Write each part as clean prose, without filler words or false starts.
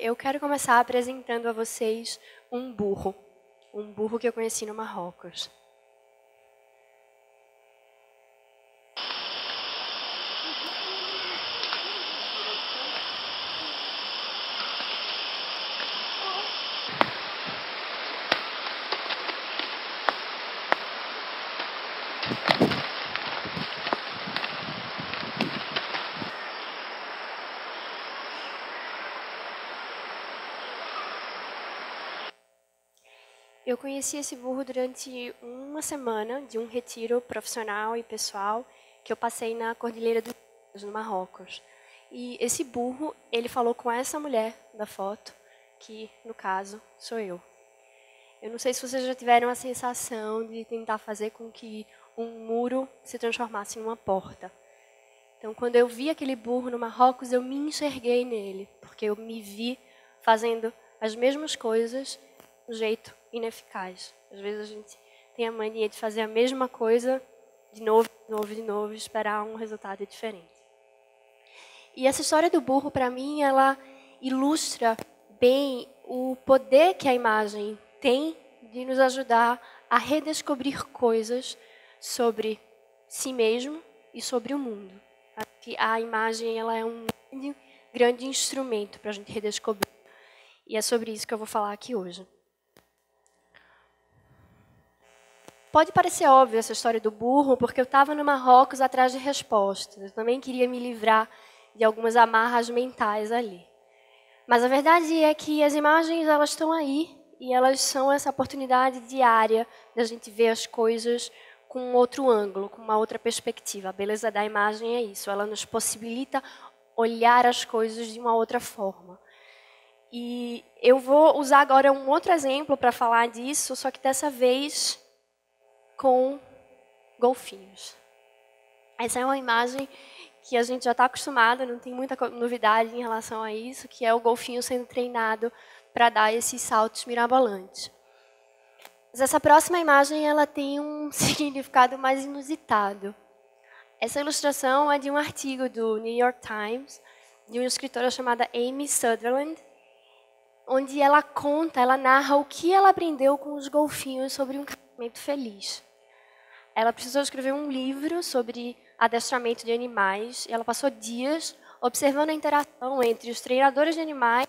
Eu quero começar apresentando a vocês um burro que eu conheci no Marrocos. Eu conheci esse burro durante uma semana de um retiro profissional e pessoal que eu passei na Cordilheira dos Andes, no Marrocos. E esse burro, ele falou com essa mulher da foto, que, no caso, sou eu. Eu não sei se vocês já tiveram a sensação de tentar fazer com que um muro se transformasse em uma porta. Então, quando eu vi aquele burro no Marrocos, eu me enxerguei nele, porque eu me vi fazendo as mesmas coisas de um jeito ineficaz. Às vezes a gente tem a mania de fazer a mesma coisa de novo, e esperar um resultado diferente. E essa história do burro, para mim, ela ilustra bem o poder que a imagem tem de nos ajudar a redescobrir coisas sobre si mesmo e sobre o mundo. Acho que a imagem ela é um grande instrumento para a gente redescobrir. E é sobre isso que eu vou falar aqui hoje. Pode parecer óbvio essa história do burro, porque eu estava no Marrocos atrás de respostas. Eu também queria me livrar de algumas amarras mentais ali. Mas a verdade é que as imagens elas estão aí e elas são essa oportunidade diária da gente ver as coisas com um outro ângulo, com uma outra perspectiva. A beleza da imagem é isso, ela nos possibilita olhar as coisas de uma outra forma. E eu vou usar agora um outro exemplo para falar disso, só que dessa vez com golfinhos. Essa é uma imagem que a gente já está acostumado, não tem muita novidade em relação a isso, que é o golfinho sendo treinado para dar esses saltos mirabolantes. Mas essa próxima imagem ela tem um significado mais inusitado. Essa ilustração é de um artigo do New York Times, de uma escritora chamada Amy Sutherland, onde ela narra o que ela aprendeu com os golfinhos sobre um casamento feliz. Ela precisou escrever um livro sobre adestramento de animais. E ela passou dias observando a interação entre os treinadores de animais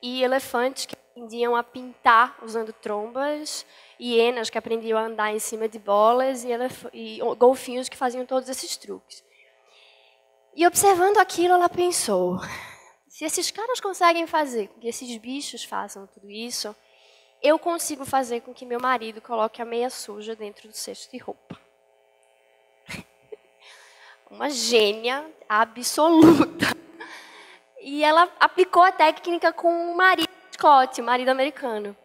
e elefantes que aprendiam a pintar usando trombas, hienas que aprendiam a andar em cima de bolas e golfinhos que faziam todos esses truques. E observando aquilo, ela pensou, se esses caras conseguem fazer com que esses bichos façam tudo isso, eu consigo fazer com que meu marido coloque a meia suja dentro do cesto de roupa. Uma gênia absoluta. E ela aplicou a técnica com o marido Scott, o marido americano.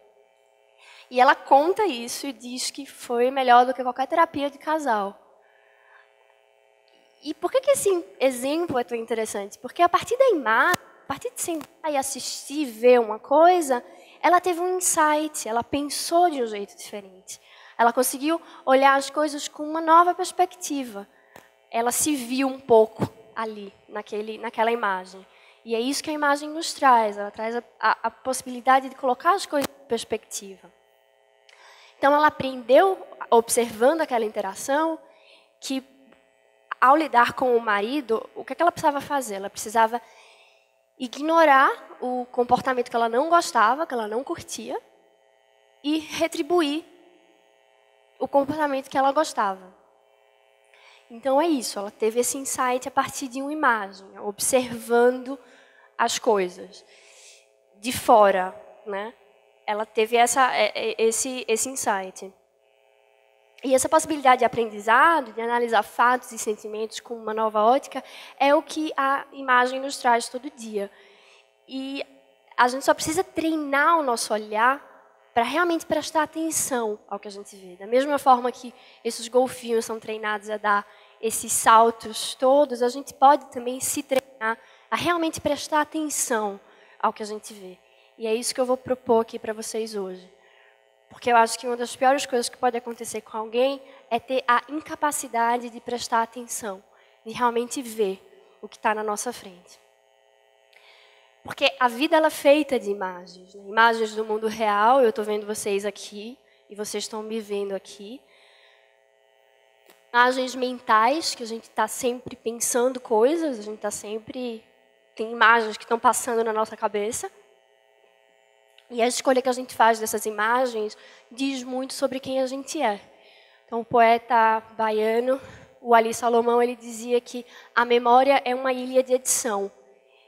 E ela conta isso e diz que foi melhor do que qualquer terapia de casal. E por que esse exemplo é tão interessante? Porque a partir da imagem, a partir de sentar e assistir, ver uma coisa, ela teve um insight, ela pensou de um jeito diferente. Ela conseguiu olhar as coisas com uma nova perspectiva. Ela se viu um pouco ali, naquela imagem. E é isso que a imagem nos traz. Ela traz a possibilidade de colocar as coisas em perspectiva. Então, ela aprendeu, observando aquela interação, que ao lidar com o marido, o que ela precisava fazer? Ela precisava ignorar o comportamento que ela não gostava, que ela não curtia, e retribuir o comportamento que ela gostava. Então é isso, ela teve esse insight a partir de uma imagem, observando as coisas de fora, né? Ela teve esse insight. E essa possibilidade de aprendizado, de analisar fatos e sentimentos com uma nova ótica, é o que a imagem nos traz todo dia. E a gente só precisa treinar o nosso olhar para realmente prestar atenção ao que a gente vê. Da mesma forma que esses golfinhos são treinados a dar esses saltos todos, a gente pode também se treinar a realmente prestar atenção ao que a gente vê. E é isso que eu vou propor aqui para vocês hoje. Porque eu acho que uma das piores coisas que pode acontecer com alguém é ter a incapacidade de prestar atenção, de realmente ver o que está na nossa frente. Porque a vida ela é feita de imagens, né? Imagens do mundo real, eu estou vendo vocês aqui, e vocês estão me vendo aqui. Imagens mentais, que a gente está sempre pensando coisas, a gente está sempre... Tem imagens que estão passando na nossa cabeça. E a escolha que a gente faz dessas imagens diz muito sobre quem a gente é. Então, o poeta baiano, o Ali Salomão, ele dizia que a memória é uma ilha de edição.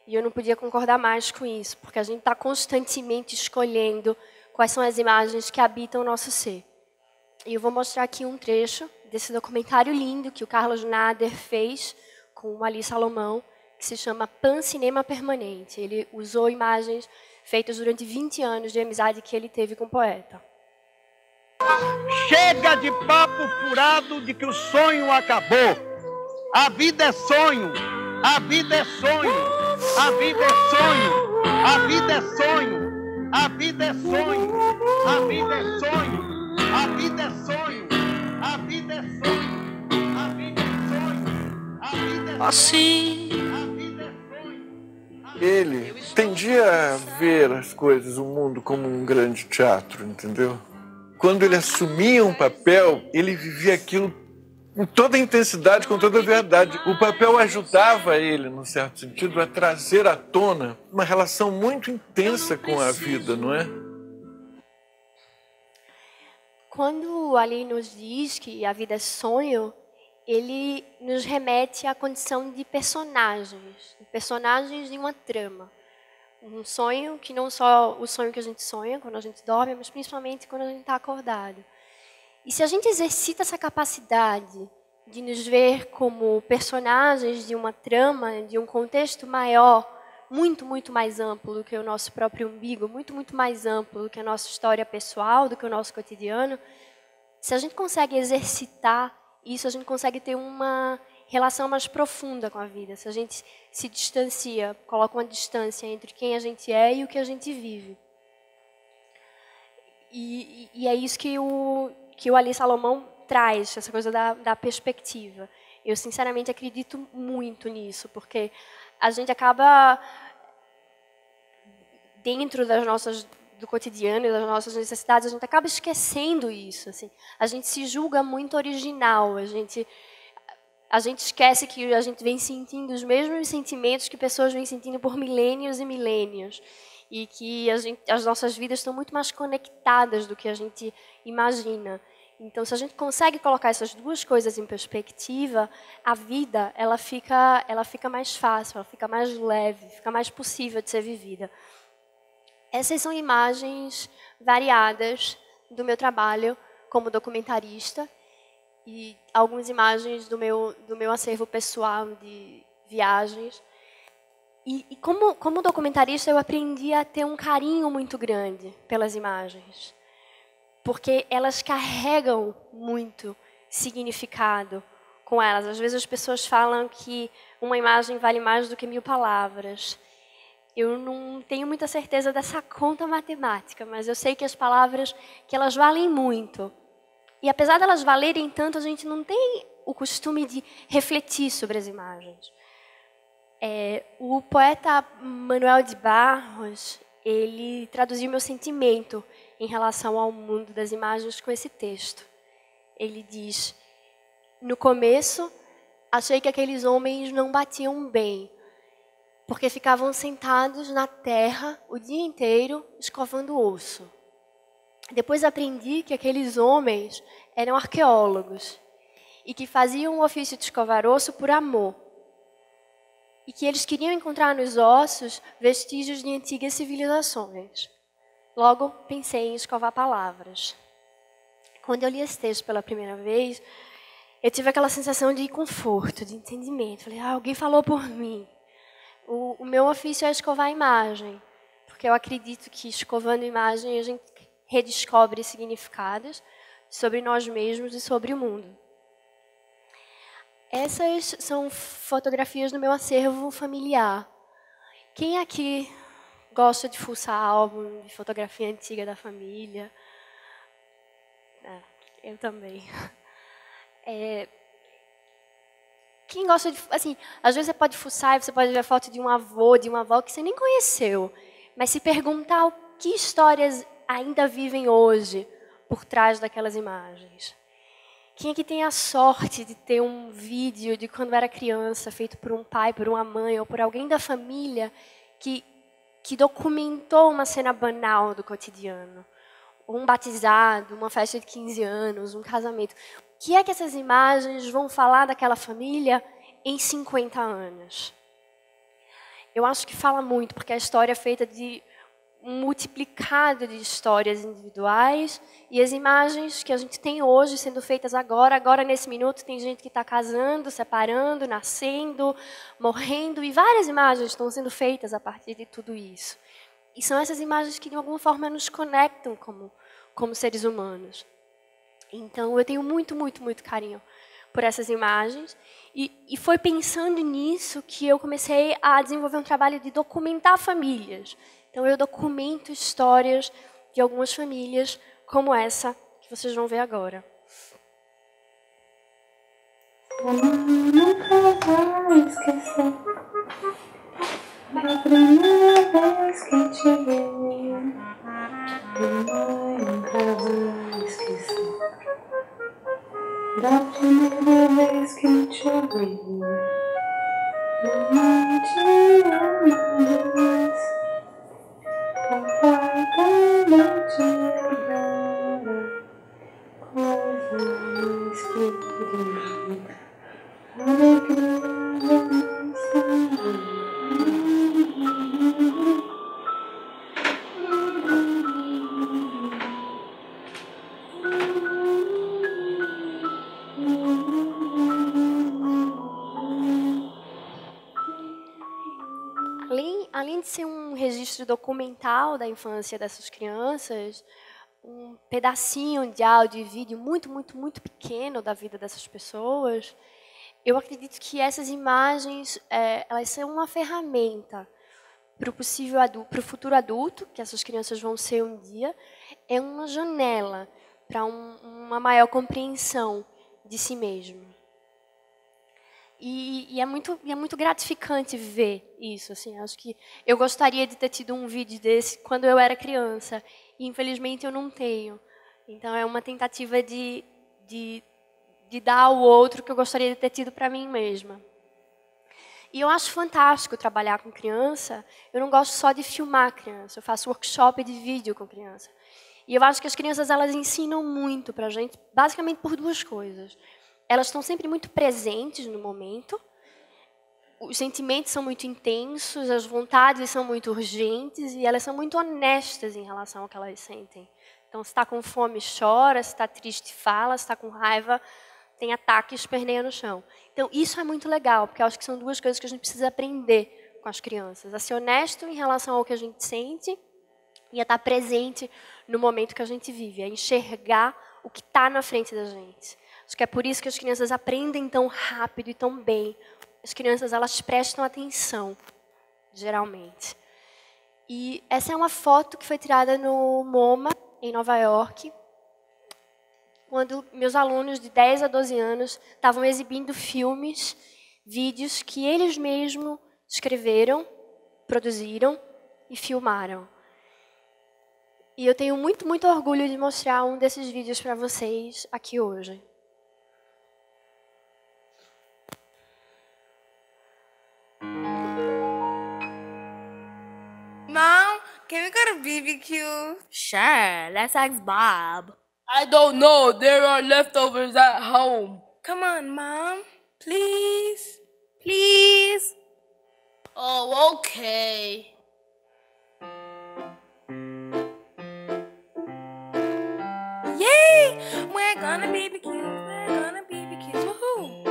E eu não podia concordar mais com isso, porque a gente está constantemente escolhendo quais são as imagens que habitam o nosso ser. E eu vou mostrar aqui um trecho desse documentário lindo que o Carlos Nader fez com o Ali Salomão, que se chama Pancinema Permanente. Ele usou imagens feitas durante 20 anos de amizade que ele teve com o poeta. Chega de papo furado de que o sonho acabou. A vida é sonho, a vida é sonho. A vida é sonho, a vida é sonho, a vida é sonho, a vida é sonho, a vida é sonho, a vida é sonho, a vida é sonho, a vida é sonho, assim. A vida é sonho. Ele tendia a ver as coisas, o mundo, como um grande teatro, entendeu? Quando ele assumia um papel, ele vivia aquilo com toda a intensidade, com toda a verdade. O papel ajudava ele, num certo sentido, a trazer à tona uma relação muito intensa com a vida, não é? Quando o Ali nos diz que a vida é sonho, ele nos remete à condição de personagens de uma trama. Um sonho que não só o sonho que a gente sonha quando a gente dorme, mas principalmente quando a gente está acordado. E se a gente exercita essa capacidade de nos ver como personagens de uma trama, de um contexto maior, muito, muito mais amplo do que o nosso próprio umbigo, muito, muito mais amplo do que a nossa história pessoal, do que o nosso cotidiano, se a gente consegue exercitar isso, a gente consegue ter uma relação mais profunda com a vida. Se a gente se distancia, coloca uma distância entre quem a gente é e o que a gente vive. E é isso que o Ali Salomão traz, essa coisa da perspectiva. Eu, sinceramente, acredito muito nisso, porque a gente acaba, dentro do cotidiano e das nossas necessidades, a gente acaba esquecendo isso. Assim. A gente se julga muito original, a gente esquece que a gente vem sentindo os mesmos sentimentos que pessoas vêm sentindo por milênios e milênios. E que as nossas vidas estão muito mais conectadas do que a gente imagina. Então, se a gente consegue colocar essas duas coisas em perspectiva, a vida ela fica mais fácil, ela fica mais leve, fica mais possível de ser vivida. Essas são imagens variadas do meu trabalho como documentarista e algumas imagens do meu acervo pessoal de viagens. E como documentarista, eu aprendi a ter um carinho muito grande pelas imagens, porque elas carregam muito significado com elas. Às vezes as pessoas falam que uma imagem vale mais do que 1000 palavras. Eu não tenho muita certeza dessa conta matemática, mas eu sei que as palavras, que elas valem muito. E apesar de elas valerem tanto, a gente não tem o costume de refletir sobre as imagens. O poeta Manuel de Barros, ele traduziu meu sentimento em relação ao mundo das imagens com esse texto. Ele diz: no começo, achei que aqueles homens não batiam bem, porque ficavam sentados na terra o dia inteiro escovando osso. Depois aprendi que aqueles homens eram arqueólogos e que faziam o ofício de escovar osso por amor. E que eles queriam encontrar nos ossos vestígios de antigas civilizações. Logo, pensei em escovar palavras. Quando eu li esse texto pela primeira vez, eu tive aquela sensação de conforto, de entendimento. Falei, alguém falou por mim. O meu ofício é escovar a imagem, porque eu acredito que escovando imagem a gente redescobre significados sobre nós mesmos e sobre o mundo. Essas são fotografias do meu acervo familiar. Quem aqui gosta de fuçar álbum de fotografia antiga da família? Eu também. Quem gosta de... Assim, às vezes você pode fuçar e você pode ver a foto de um avô, de uma avó que você nem conheceu. Mas se perguntar que histórias ainda vivem hoje por trás daquelas imagens. Quem aqui tem a sorte de ter um vídeo de quando era criança, feito por um pai, por uma mãe ou por alguém da família que documentou uma cena banal do cotidiano? Um batizado, uma festa de 15 anos, um casamento. O que é que essas imagens vão falar daquela família em 50 anos? Eu acho que fala muito, porque a história é feita de um multiplicado de histórias individuais e as imagens que a gente tem hoje sendo feitas agora nesse minuto, tem gente que está casando, separando, nascendo, morrendo, e várias imagens estão sendo feitas a partir de tudo isso. E são essas imagens que, de alguma forma, nos conectam como seres humanos. Então, eu tenho muito, muito, muito carinho por essas imagens. E foi pensando nisso que eu comecei a desenvolver um trabalho de documentar famílias. Então, eu documento histórias de algumas famílias, como essa que vocês vão ver agora. Eu nunca vou esquecer da primeira vez que te vi. Eu nunca vou esquecer da primeira vez que te vi. Não te amo mais, papai também te adora. Coisa mais querida, alegria da nossa vida. Além de ser um registro documental da infância dessas crianças, um pedacinho de áudio e vídeo muito, muito, muito pequeno da vida dessas pessoas, eu acredito que essas imagens elas são uma ferramenta para o futuro adulto, que essas crianças vão ser um dia, é uma janela para uma maior compreensão de si mesmo. E é muito gratificante ver isso. Assim, acho que eu gostaria de ter tido um vídeo desse quando eu era criança. E, infelizmente, eu não tenho. Então, é uma tentativa de dar ao outro o que eu gostaria de ter tido para mim mesma. E eu acho fantástico trabalhar com criança. Eu não gosto só de filmar criança. Eu faço workshop de vídeo com criança. E eu acho que as crianças elas ensinam muito para a gente, basicamente por duas coisas. Elas estão sempre muito presentes no momento, os sentimentos são muito intensos, as vontades são muito urgentes e elas são muito honestas em relação ao que elas sentem. Então, se está com fome, chora, se está triste, fala, se está com raiva, tem ataque e esperneia no chão. Então, isso é muito legal, porque eu acho que são duas coisas que a gente precisa aprender com as crianças. A ser honesto em relação ao que a gente sente e a estar presente no momento que a gente vive, a enxergar o que está na frente da gente. Acho que é por isso que as crianças aprendem tão rápido e tão bem. As crianças, elas prestam atenção, geralmente. E essa é uma foto que foi tirada no MoMA, em Nova York, quando meus alunos de 10 a 12 anos estavam exibindo filmes, vídeos que eles mesmos escreveram, produziram e filmaram. E eu tenho muito, muito orgulho de mostrar um desses vídeos para vocês aqui hoje. Mom, can we go to BBQ? Sure, let's ask Bob. I don't know. There are leftovers at home. Come on, Mom. Please. Please? Oh, okay. Yay! We're gonna BBQ. We're gonna BBQ. Woohoo!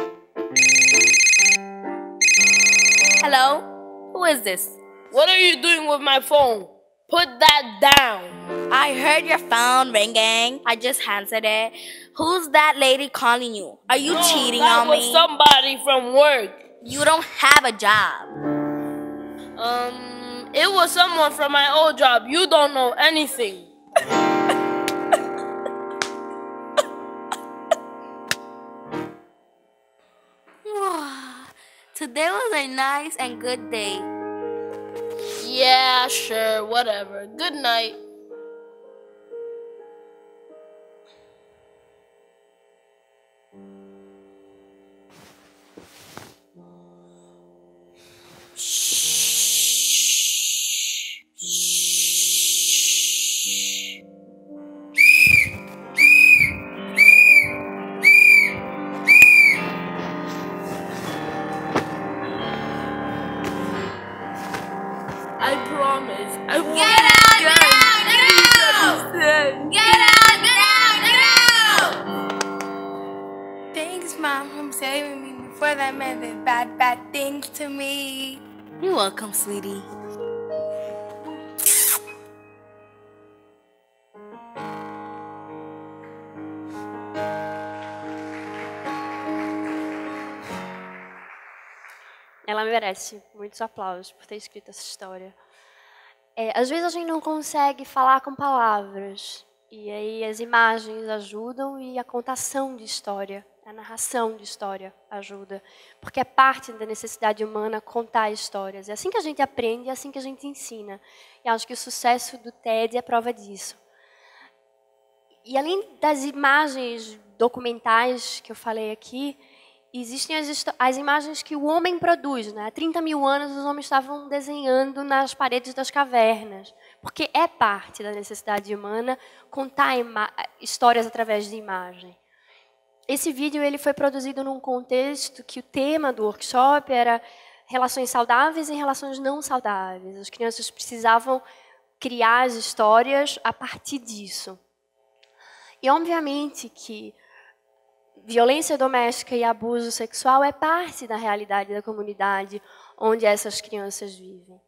Hello? Who is this? What are you doing with my phone? Put that down. I heard your phone ringing. I just answered it. Who's that lady calling you? Are you cheating on That was me? somebody from work. You don't have a job. It was someone from my old job. You don't know anything. Wow. Today was a nice and good day. Yeah, sure, whatever. Good night. I promise. I won't. Get out! Get out! Get out! Get out! Get out! Thanks, Mom, for saving me before that man did bad things to me. You're welcome, sweetie. Ela merece muitos aplausos por ter escrito essa história. Às vezes a gente não consegue falar com palavras, e aí as imagens ajudam e a contação de história, a narração de história ajuda, porque é parte da necessidade humana contar histórias. É assim que a gente aprende, é assim que a gente ensina. E acho que o sucesso do TED é prova disso. E além das imagens documentais que eu falei aqui, existem as imagens que o homem produz. Né? Há 30 mil anos os homens estavam desenhando nas paredes das cavernas, porque é parte da necessidade humana contar histórias através de imagem. Esse vídeo ele foi produzido num contexto que o tema do workshop era relações saudáveis e relações não saudáveis. As crianças precisavam criar as histórias a partir disso. E, obviamente, que violência doméstica e abuso sexual é parte da realidade da comunidade onde essas crianças vivem.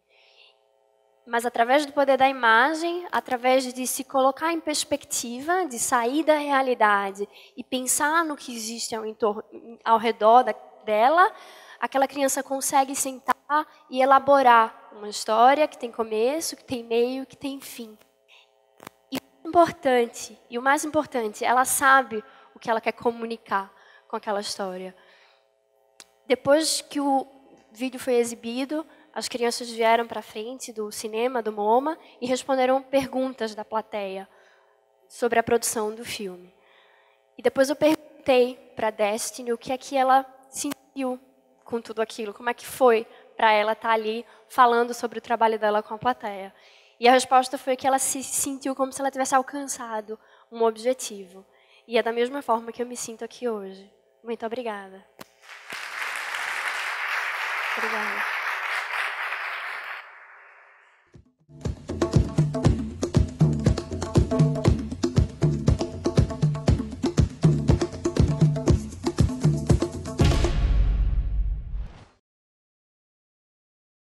Mas através do poder da imagem, através de se colocar em perspectiva, de sair da realidade e pensar no que existe ao redor dela, aquela criança consegue sentar e elaborar uma história que tem começo, que tem meio, que tem fim. E o mais importante, ela sabe o que ela quer comunicar com aquela história. Depois que o vídeo foi exibido, as crianças vieram para frente do cinema, do MoMA, e responderam perguntas da plateia sobre a produção do filme. E depois eu perguntei para a Destiny o que é que ela sentiu com tudo aquilo, como é que foi para ela estar ali falando sobre o trabalho dela com a plateia. E a resposta foi que ela se sentiu como se ela tivesse alcançado um objetivo. E é da mesma forma que eu me sinto aqui hoje. Muito obrigada. Obrigada.